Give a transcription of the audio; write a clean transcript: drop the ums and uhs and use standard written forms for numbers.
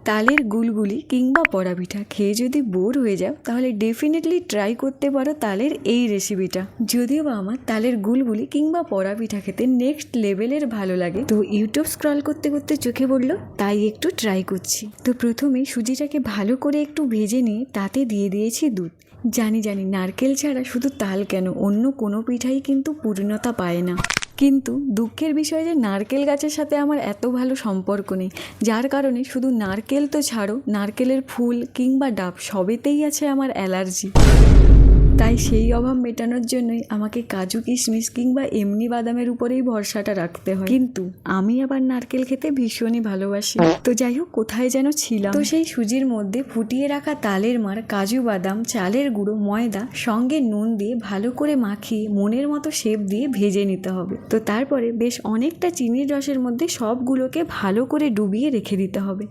তালের গুলগুলি কিংবা পড়া পিঠা খেয়ে যদি বোর হয়ে যাও তাহলে ডেফিনেটলি ট্রাই করতে পারো তালের এই রেসিপিটা। যদিও বা আমার তালের গুলগুলি কিংবা পড়া পিঠা খেতে নেক্সট লেভেলের ভালো লাগে, তো ইউটিউব স্ক্রল করতে করতে চোখে পড়লো, তাই একটু ট্রাই করছি। তো প্রথমে সুজিটাকে ভালো করে একটু ভেজে নিয়ে তাতে দিয়ে দিয়েছি দুধ। জানি নারকেল ছাড়া শুধু তাল কেন, অন্য কোনো পিঠাই কিন্তু পূর্ণতা পায় না। কিন্তু দুঃখের বিষয় যে নারকেল গাছের সাথে আমার এত ভালো সম্পর্ক নেই, যার কারণে শুধু নারকেল তো ছাড়ো, নারকেলের ফুল কিংবা ডাব সবেতেই আছে আমার অ্যালার্জি। তাই সেই অভাব মেটানোর জন্যই আমাকে কাজু কিশমিশ কিংবা এমনি বাদামের উপরেই ভরসাটা রাখতে হয়। কিন্তু আমি আবার নারকেল খেতে ভীষণই ভালোবাসি। তো যাই হোক, কোথায় যেন ছিলাম। তো সেই সুজির মধ্যে ফুটিয়ে রাখা তালের মাড়, কাজু বাদাম, চালের গুঁড়ো, ময়দা সঙ্গে নুন দিয়ে ভালো করে মাখিয়ে মনের মতো শেপ দিয়ে ভেজে নিতে হবে। তো তারপরে বেশ অনেকটা চিনির রসের মধ্যে সবগুলোকে ভালো করে ডুবিয়ে রেখে দিতে হবে।